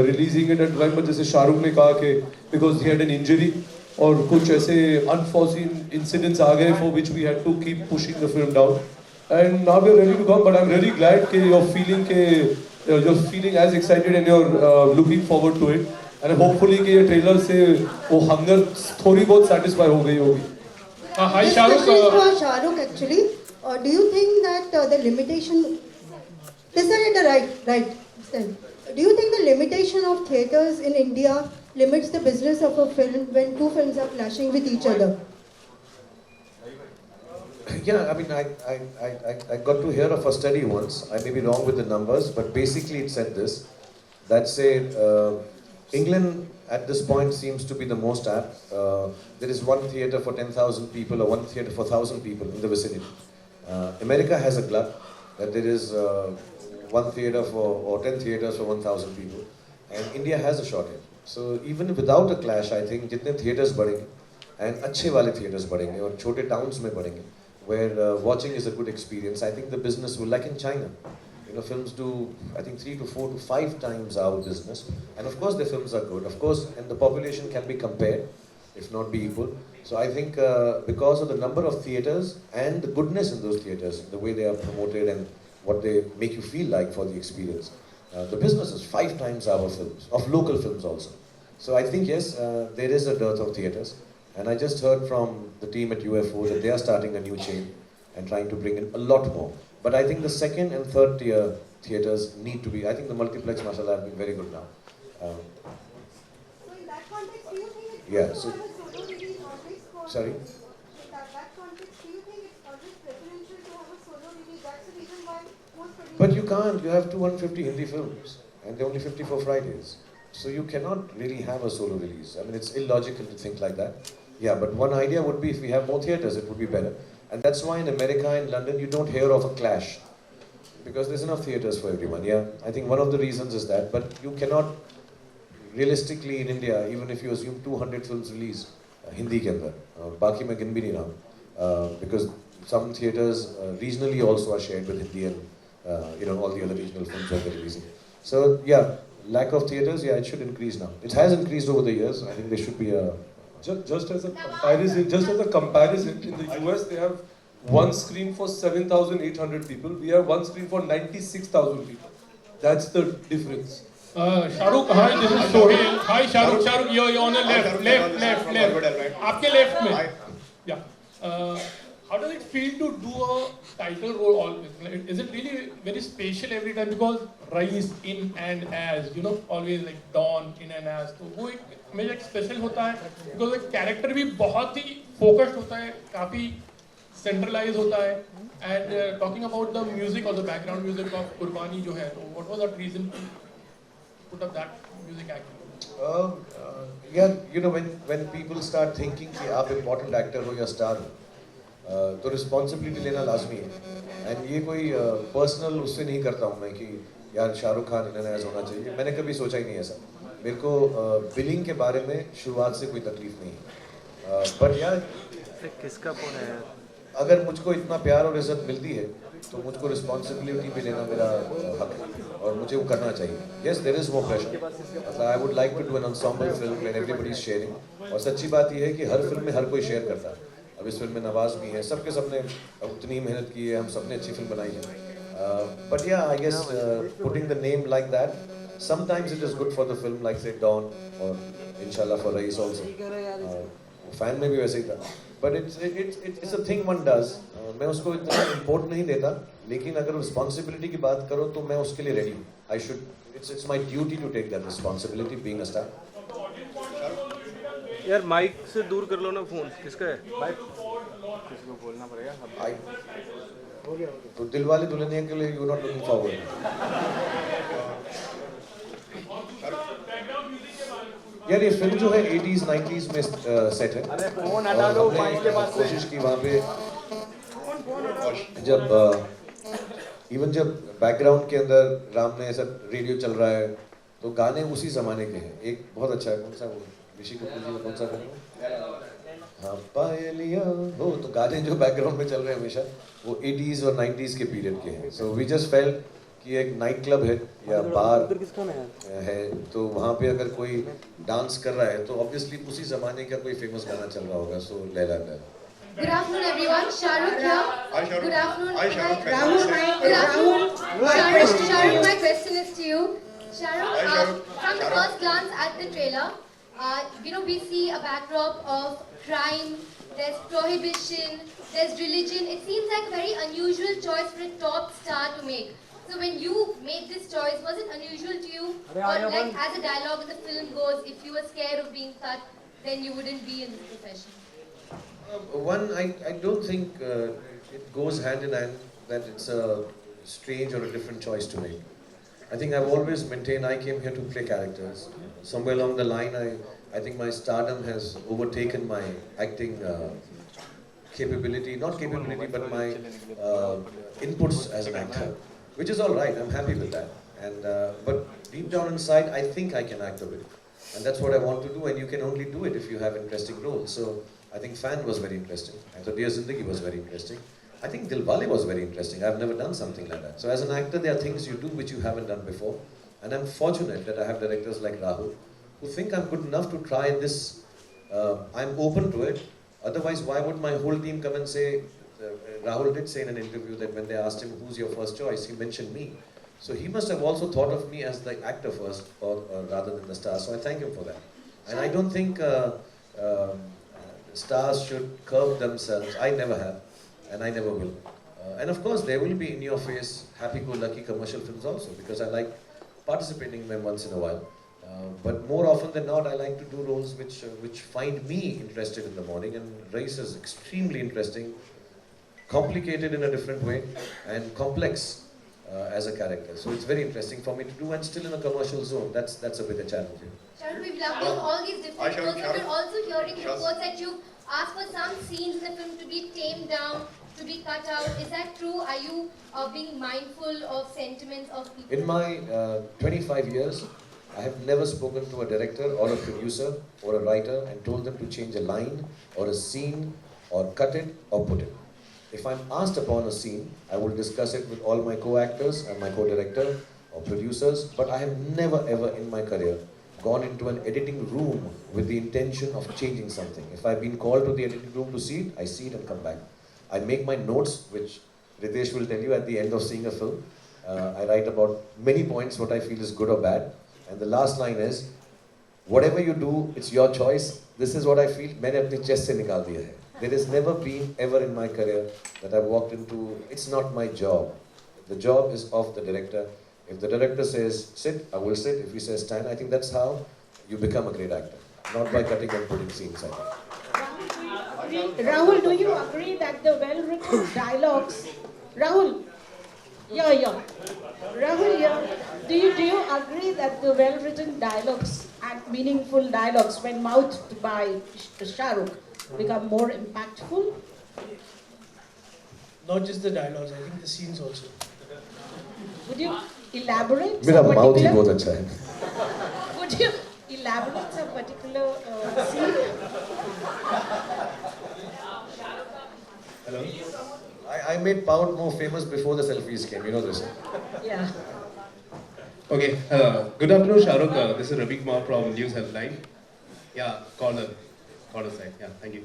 releasing it at time, but जैसे शाहरुख ने कहा कि because he had an injury और कुछ ऐसे अनफॉर्सीन इंसिडेंट्स आ गए for which we had to keep pushing the film down, and now we are ready to come. But I am really glad कि you're feeling as excited and you're looking forward to it, and hopefully कि ये trailer से वो hunger थोड़ी बहुत satisfy हो गई होगी। Hi Shahrukh. This question is for Shahrukh actually. Do you think that the limitation? Listen at the right. Listen. Do you think the limitation of theaters in India limits the business of a film when two films are clashing with each other? Yeah, I mean, I got to hear of a study once. I may be wrong with the numbers, but basically it said this, that said England at this point seems to be the most apt. There is one theatre for 10,000 people or one theatre for 1,000 people in the vicinity. America has a glut that there is one theatre or 10 theatres for 1,000 people, and India has a shortage. So even without a clash, I think जितने theatres बढ़ेंगे and अच्छे वाले theatres बढ़ेंगे और छोटे towns में बढ़ेंगे, where watching is a good experience, I think the business will, like in China, you know, films do, I think 3 to 4 to 5 times our business, and of course the films are good, of course, and the population can be compared, if not be equal. So I think because of the number of theatres and the goodness in those theatres, the way they are promoted and what they make you feel like for the experience, the business is 5 times our films, of local films also. So I think yes, there is a dearth of theatres. And I just heard from the team at UFO that they are starting a new chain and trying to bring in a lot more. But I think the second and third tier theatres need to be, I think the multiplex, mashallah, have been very good now. So in that context, do you think it's Yeah, so, sorry? In that context, do you think it's always preferential to have a solo release? That's the reason why most producers... But you can't, you have 250 Hindi films and they're only 54 Fridays. So you cannot really have a solo release. I mean, it's illogical to think like that. Yeah, but one idea would be if we have more theatres, it would be better. And that's why in America and London, you don't hear of a clash. Because there's enough theatres for everyone, yeah. I think one of the reasons is that. But you cannot, realistically in India, even if you assume 200 films release, Hindi ke andar, baki mein gin bhi nahi raha. Because some theatres regionally also are shared with Hindi and, you know, all the other regional films that they're releasing. So, yeah, lack of theatres, yeah, it should increase now. It has increased over the years. I think there should be a... Just as a comparison, in the US they have one screen for 7,800 people. We have one screen for 96,000 people. That's the difference. Shahrukh, hi, this is Sohail. Hi, Shahrukh, you're on the left. Aapke left mein. Yeah. how does it feel to do a title role always? Is it really very special every time? Because Rais in and as, you know, always like Don in and as, तो वो एक हमेशा एक special होता है because एक character भी बहुत ही फोकस्ड होता है, काफी सेंट्रलाइज होता है. And talking about the music or the background music of Qurbani जो है, तो what was that reason to put up that music actually? Yeah, you know, when people start thinking कि आप important actor हो या star हो, तो responsibility लेना लाजमी है. एंड ये कोई पर्सनल उससे नहीं करता हूँ मैं कि यार शाहरुख खान इन्हें होना चाहिए. मैंने कभी सोचा ही नहीं ऐसा. मेरे को बिलिंग के बारे में शुरुआत से कोई तकलीफ नहीं है. पर यार किसका फोन है यार, अगर मुझको इतना प्यार और इज्जत मिलती है तो मुझको रिस्पॉन्सिबिलिटी भी लेना मेरा हक है और मुझे वो करना चाहिए. Yes, there is no pressure. I would like to do an ensemble film where everybody is sharing. और सच्ची बात ये है कि हर फिल्म में हर कोई शेयर करता है. अब इस फिल्म में नवाज भी है, सबके सबने उतनी मेहनत की है, हम सबने अच्छी फिल्म बनाई है. But yeah I guess putting the name like that, sometimes it is good for the film, like say Don और इंशाल्लाह फॉर रईस आल्सो. फैन में भी वैसे ही था. But it's a thing one does. मैं उसको इतना इम्पोर्ट नहीं देता, लेकिन अगर रिस्पॉन्सिबिलिटी की बात करो तो मैं उसके लिए रेडी हूँ. I should, it's my duty to take that responsibility being a star. यार माइक से दूर कर लो ना फोन. किसका है माइक? किसको बोलना पड़ेगा. तो दिलवाले दुल्हनिया के लिए यू नॉट लुकिंग फॉरवर्ड. यार ये फिल्म जो है 80s 90s में सेट है. फोन हटा लो माइक के पास. कोशिश की वहाँ पे जब इवन जब बैकग्राउंड के अंदर राम ने ऐसा रेडियो चल रहा है तो गाने उसी जमाने के हैं. एक बहुत अच्छा है, कौन सा वो ऋषि कपूर जी का कौन सा गाना, हाँ पायलिया हो, तो गाने जो बैकग्राउंड में चल रहे हैं हमेशा वो 80s और 90s के पीरियड के हैं. सो वी जस्ट फेल्ट कि एक नाइट क्लब है या बार है तो वहाँ पे अगर कोई डांस कर रहा है तो ऑब्वियसली उसी जमाने का कोई फेमस गाना चल रहा होगा. सो Laila Laila. Good afternoon, everyone. Shahrukh here. Hi, Shahrukh. Good afternoon. Hi, Shahrukh. Rahul, Shahrukh, my question is to you. Shahrukh, from the first glance at the trailer, you know, we see a backdrop of crime, there's prohibition, there's religion. It seems like a very unusual choice for a top star to make. So when you made this choice, was it unusual to you? Or like as a dialogue in the film goes, if you were scared of being cut, then you wouldn't be in this profession? One, I don't think it goes hand in hand that it's a strange or a different choice to make. I think I've always maintained I came here to play characters. Somewhere along the line, I think my stardom has overtaken my acting capability, not capability, but my inputs as an actor, which is all right. I'm happy with that. And but deep down inside, I think I can act a bit, and that's what I want to do. And you can only do it if you have interesting roles. So I think Fan was very interesting. I thought Dear Zindagi was very interesting. I think Dilwale was very interesting. I've never done something like that. So as an actor, there are things you do which you haven't done before. And I'm fortunate that I have directors like Rahul who think I'm good enough to try this. I'm open to it. Otherwise, why would my whole team come and say, Rahul did say in an interview that when they asked him who's your first choice, he mentioned me. So he must have also thought of me as the actor first, or rather than the star. So I thank him for that. And I don't think stars should curb themselves. I never have, and I never will. And of course, there will be in your face happy-go-lucky commercial films also, because I like participating in them once in a while. But more often than not, I like to do roles which find me interested in the morning. And Rais is extremely interesting, complicated in a different way, and complex as a character. So it's very interesting for me to do, and still in a commercial zone. That's a bit a challenge. Shahrukh, we've loved all these different roles, but we're also hearing reports that you asked for some scenes in the film to be tamed down, to be cut out. Is that true? Are you being mindful of sentiments of people? In my 25 years, I have never spoken to a director or a producer or a writer and told them to change a line or a scene or cut it or put it. If I'm asked upon a scene, I will discuss it with all my co-actors and my co-director or producers, but I have never ever in my career gone into an editing room with the intention of changing something. If I've been called to the editing room to see it, I see it and come back. I make my notes, which Ritesh will tell you at the end of seeing a film. I write about many points, what I feel is good or bad. And the last line is, whatever you do, it's your choice. This is what I feel. मैंने अपने chest से निकाल दिया है. There has never been ever in my career that I've walked into, it's not my job. The job is of the director. If the director says sit, I will sit. If he says stand, I think that's how you become a great actor. Not by cutting and putting scenes, I think. Rahul, do you agree that the well-written dialogues, Rahul, yeah. Rahul, yeah. Do you agree that the well-written dialogues and meaningful dialogues, when mouthed by Shah Rukh, become more impactful? Not just the dialogues, I think the scenes also. Would you elaborate? मेरा mouth ही बहुत अच्छा है. Would you elaborate some particular scene? Hello. I made Pound more famous before the selfies came. You know this. Yeah. Okay. Good afternoon, Shah Rukh. This is Ravi Kumar from News Headline. Yeah, corner side. Yeah, thank you.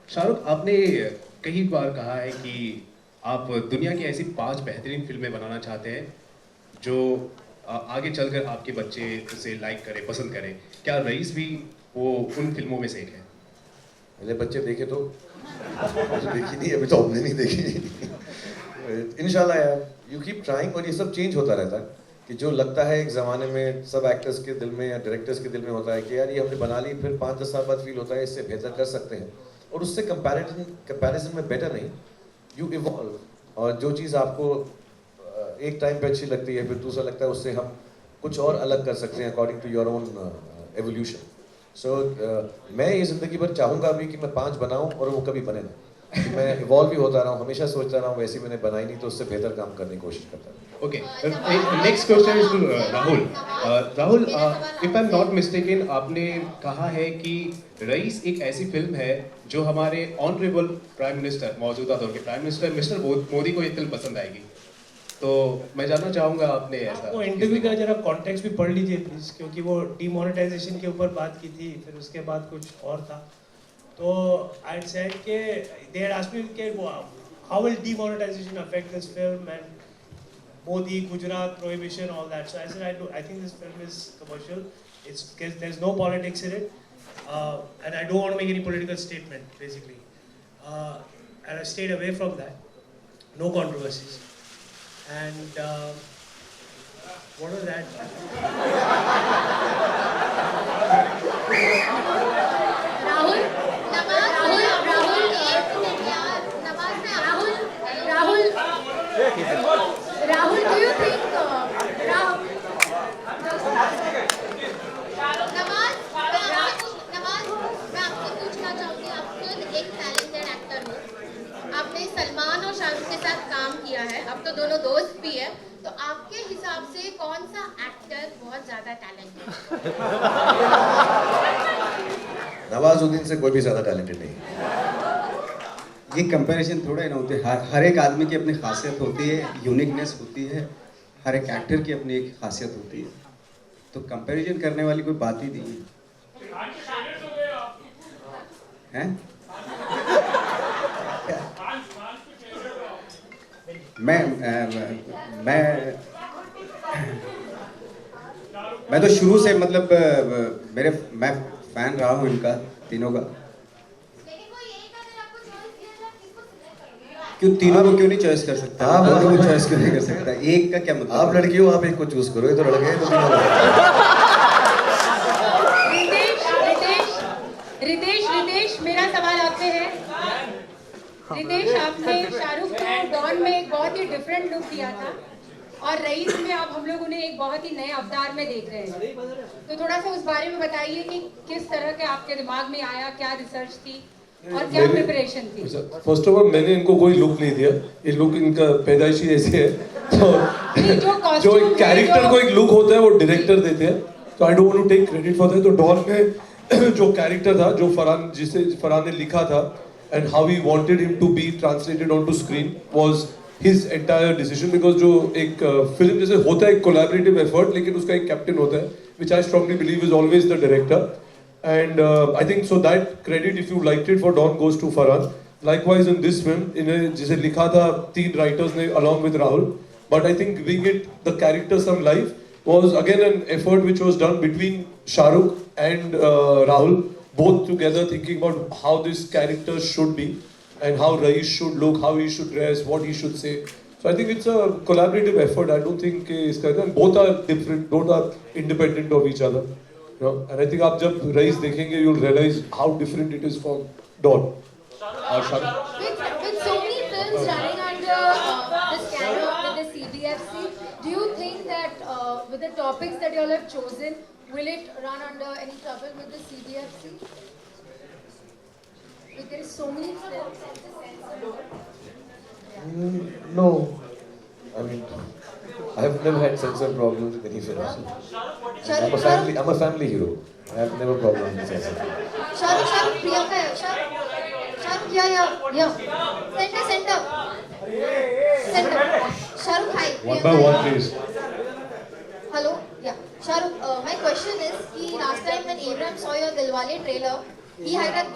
Shah Rukh, आपने कई बार कहा है कि आप दुनिया की ऐसी 5 बेहतरीन फिल्में बनाना चाहते हैं जो आगे चलकर आपके बच्चे उसे लाइक करें, पसंद करें. क्या रईस भी वो उन फिल्मों में से एक है? मेरे बच्चे देखे तो देखी नहीं, अभी तो हमने नहीं देखी. इंशाल्लाह यार, यू कीप ट्राइंग. और ये सब चेंज होता रहता है कि जो लगता है एक ज़माने में सब एक्टर्स के दिल में या डायरेक्टर्स के दिल में होता है कि यार ये हमने बना ली, फिर 5-10 साल बाद फील होता है इससे बेहतर कर सकते हैं. और उससे कंपैरिजन में बेटर नहीं, यू इवॉल्व. और जो चीज़ आपको एक टाइम पे अच्छी लगती है, फिर दूसरा लगता है उससे हम कुछ और अलग कर सकते हैं according to your own evolution. So मैं ये ज़िंदगी भर चाहूँगा भी कि मैं 5 बनाऊँ और वो कभी बने ना. मैं इवॉल्व भी होता रहा हूँ, हमेशा सोचता रहा हूँ वैसे मैंने बनाई नहीं तो उससे बेहतर काम करने की कोशिश करता हूँ. Okay. Next question is to Rahul. Rahul, if I'm not mistaken, आपने कहा है कि रईस एक ऐसी फिल्म है जो हमारे ऑनरेबल प्राइम मिनिस्टर, मौजूदा दौर के प्राइम मिनिस्टर मिस्टर मोदी को ये फिल्म पसंद आएगी. तो मैं जानना चाहूँगा आपने ऐसा. वो इंटरव्यू का जरा कॉन्टेक्स्ट भी पढ़ लीजिए प्लीज, क्योंकि वो डीमोनेटाइजेशन के ऊपर बात की थी, फिर उसके बाद कुछ और था. तो आई सेड के दे हैड आस्क्ड मी के how will demonetisation affect this film and Modi, Gujarat, prohibition, all that. So I said, I think this film is commercial. There's no politics in it, and I don't want to make any political statement, basically. And I stayed away from that. No controversies. And what was that? Rahul, do you think Nawaz, मैं आपसे पूछना चाहूँगी, आप खुद एक talented actor हो, आपने सलमान और शाहरुख के साथ काम किया है, अब तो दोनों दोस्त भी है, तो आपके हिसाब से कौन सा एक्टर बहुत ज़्यादा टैलेंटेड? नवाजुद्दीन से कोई भी ज़्यादा टैलेंटेड नहीं. ये कंपैरिजन थोड़ा ही ना होते. हर एक आदमी की अपनी खासियत होती है, यूनिकनेस होती है, हर एक एक्टर की अपनी एक खासियत होती है. तो कंपैरिजन करने वाली कोई बात ही नहीं है. मैं तो शुरू से मतलब मैं फैन रहा हूँ इनका तीनों का. क्यों तीनों को क्यों नहीं चॉइस कर सकता? आप दोनों को चॉइस क्यों नहीं कर सकता? एक का क्या मतलब? आप लड़की हो, आप एक को चूज करो. ये तो लड़के हैं तो तीनों रितेश, मेरा सवाल आपसे है. रितेश, आपने शाहरुख को डॉन में एक बहुत ही डिफरेंट लुक दिया था और रईस में अब हम लोग उन्हें एक बहुत ही नए अवतार में देख रहे हैं. तो थोड़ा सा उस बारे में बताइए कि किस तरह के आपके दिमाग में आया, क्या रिसर्च थी और क्या प्रिपरेशन थी? फर्स्ट ऑफ ऑल मैंने इनको कोई लुक नहीं दिया, ये लुक इनका पैदाइशी ऐसे है. तो जो एक कैरेक्टर को एक लुक होता है वो डायरेक्टर देते हैं, तो I don't want to take credit for that. तो डॉन में जो कैरेक्टर था, जो फरहान ने लिखा था and how he wanted him to be translated on to screen was his entire decision. Because जो एक फिल्म जैसे होता है एक कोलैबोरेटिव एफर्ट, लेकिन उसका एक कैप्टन होता है, which I strongly believe is always the director. And I think so that credit, if you liked it for Dawn, goes to Farhan. Likewise in this film, जिसे लिखा था 3 writers ने along with Rahul. But I think giving it the character some life was again an effort which was done between Shah Rukh and Rahul. both together thinking about how this character should be and how Rais should look, how he should dress, what he should say. So I think it's a collaborative effort. I don't think both are different, both are independent of each other. You know? And I think आप जब Rais देखेंगे, you'll realize how different it is from Dawn. With so many films running under the scanner with the CBFC, do you think that with the topics that you all have chosen, will it run under any trouble with the CBFC? Like there is so many films. No, I mean, I have never had censor problems with any films. I'm a family hero. I have never problems with censor. Shahrukh, Priyanka, Shahrukh, yeah. Center. Shahrukh, hi. One by one, please. Hello, yeah. Shahrukh, my question is, last time when Abraham saw your Dilwale trailer, he had a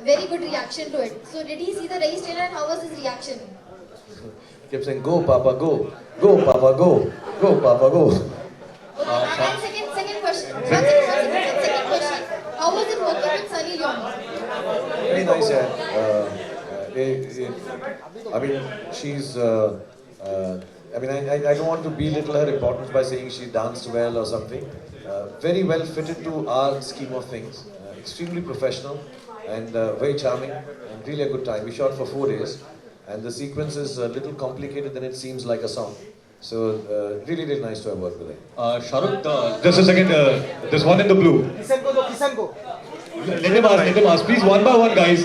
very good reaction to it. So did he see the Rais trailer and how was his reaction? He kept saying, "Go, Papa, go, go, Papa, go, go, Papa, go." And second question. Second question. How was it working with Sunny Leone? Very nice, I mean, she's. I mean, I don't want to belittle her importance by saying she danced well or something. Very well fitted to our scheme of things. Extremely professional and very charming and really a good time. We shot for 4 days and the sequence is a little complicated than it seems like a song. So really nice to have worked with her. Shahrukh, just a second. There's one in the blue. Kishan को. Let them ask. Please, one by one, guys.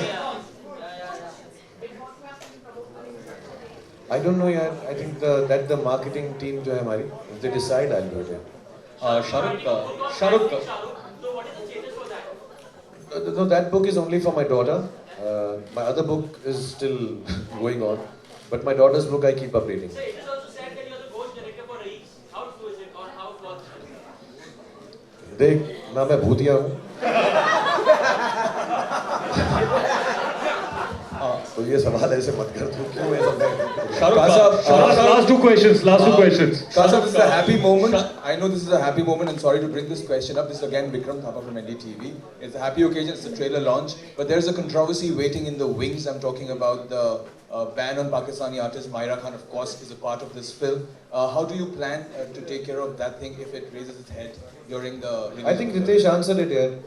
I don't know yet. I think that the marketing team जो है हमारी, if they decide, I'll do it. Shahrukh. No, that book is only for my daughter. My other book is still going on, but my daughter's book I keep updating. देख ना मैं भूतिया हूँ तो ये सवाल ऐसे मत कर तू क्यों ऐसा last two questions Kasab, this is a happy moment. I know this is a happy moment and sorry to bring this question up. This is again Vikram Thapa from NDTV. It's a happy occasion, it's a trailer launch, but there's a controversy waiting in the wings. I'm talking about the ban on Pakistani artist. Myra Khan, of course, is a part of this film. How do you plan to take care of that thing if it raises its head during the release? I think Ritesh answered it here.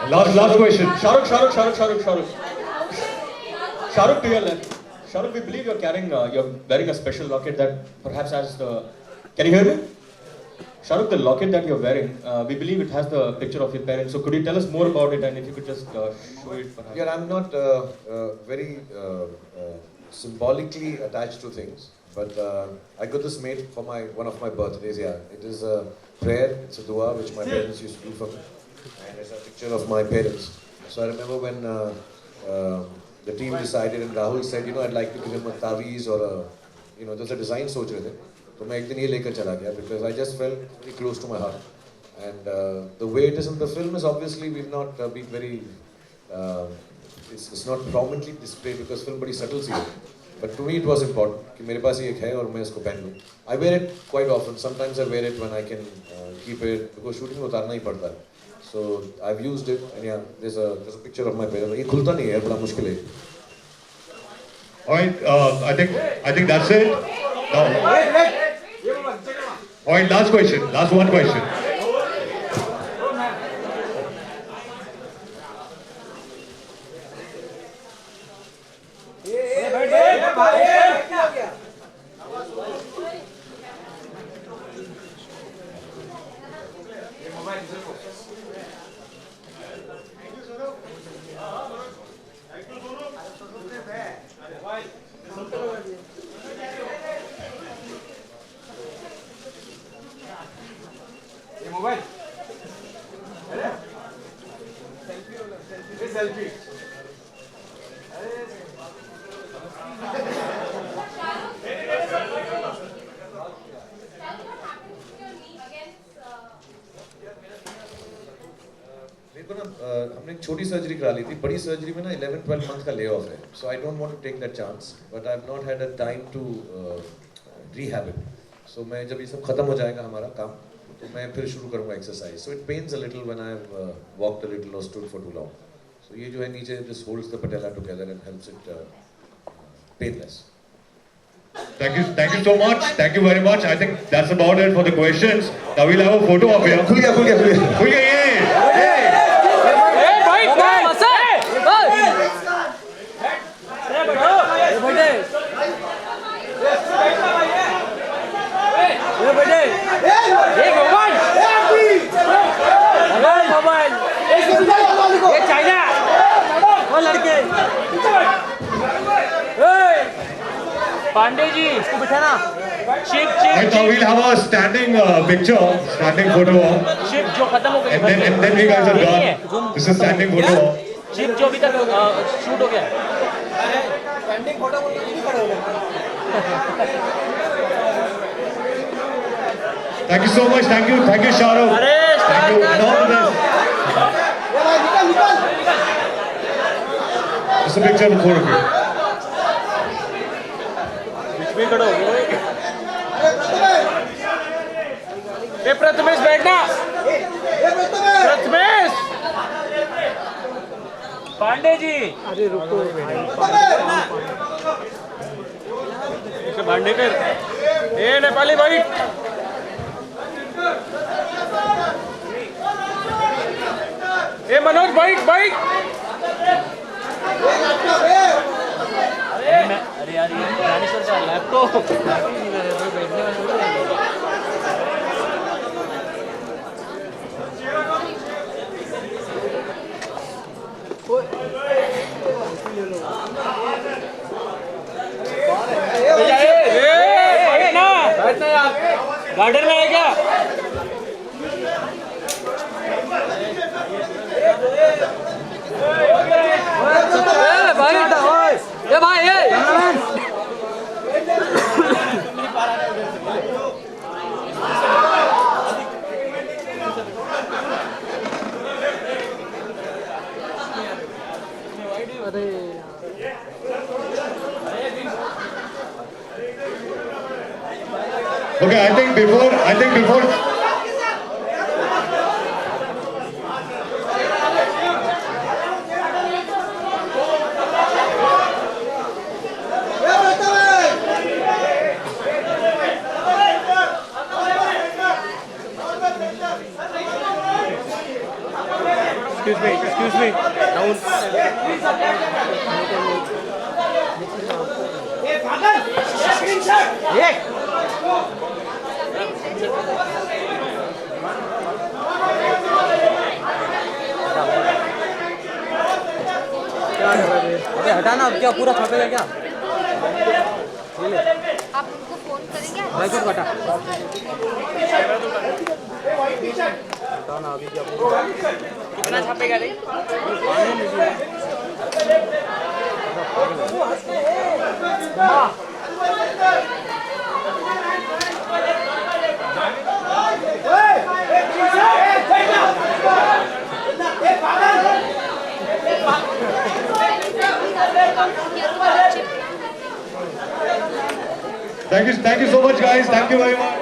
Last question. Shahrukh, to your left. Shahrukh, we believe you're wearing a special locket that perhaps has the. Can you hear me? Shahrukh, the locket that you're wearing, we believe it has the picture of your parents. So could you tell us more about it and if you could just show it perhaps? Yeah, I'm not very symbolically attached to things, but I got this made for one of my birthdays. Yeah, it is a prayer, it's a dua which my parents used to do for me, and it's a picture of my parents. So I remember when the team decided and Rahul said, you know, I'd like to give him a taweez or a, you know, there's a design सोच रहे थे, तो मैं एक दिन ये लेकर चला गया because I just felt very close to my heart, and the way it is in the film is obviously we've not been very, it's not prominently displayed because film बड़ी subtle सी है, but to me it was important कि मेरे पास ये एक है और मैं इसको पहन लूँ. I wear it quite often. Sometimes I wear it when I can keep it because shooting में उतारना ही पड़ता है. So I've used it, and yeah, there's a picture of my parents. ये खुलता नहीं है, बड़ा मुश्किल है. Alright, I think that's it. Now, alright, last one question. हमने एक छोटी सर्जरी करा ली थी. बड़ी सर्जरी में ना 11-12 months का layoff है. So I don't want to take that chance, but I've not had a time to rehab it. So मैं जब ये सब खत्म हो जाएगा हमारा काम, तो मैं फिर शुरू करूँगा exercise. So it pens a little when I have walked a little और स्टूड फॉर टू लॉन्ग. सो ये जो है नीचे this holds the patella together and helps it painless. Thank you so much. Thank you very much. I think that's about it for the questions. Now we'll have a photo of you. खुल गया ये. पांडे जी इसको बिठाना. Right now we'll have a standing picture, standing photo. Ship जो खत्म हो गई. And then we guys are done. This is standing photo. Ship जो अभी तक शूट हो गया. Thank you so much. Thank you, Shahrukh. Thank you. And all the best. Just a picture of the four of you. ए प्रथमेश बैठना. प्रथमेश. पांडे जी. अरे रुको. भांडेकर. ए नेपाली भाई. ए Manoj bike. अरे यार ये ज्ञानेश्वर का लैपटॉप बैठने में. बैठना यार. गार्डन में है क्या? Okay, I think before. Excuse me. अरे हटाना. अब क्या पूरा थकेगा क्या? आप उनको फोन करेंगे? मैं कुछ हटा. हटाना अभी क्या पूरा. कितना छापेगा रे? Thank you so much, guys. Thank you very much.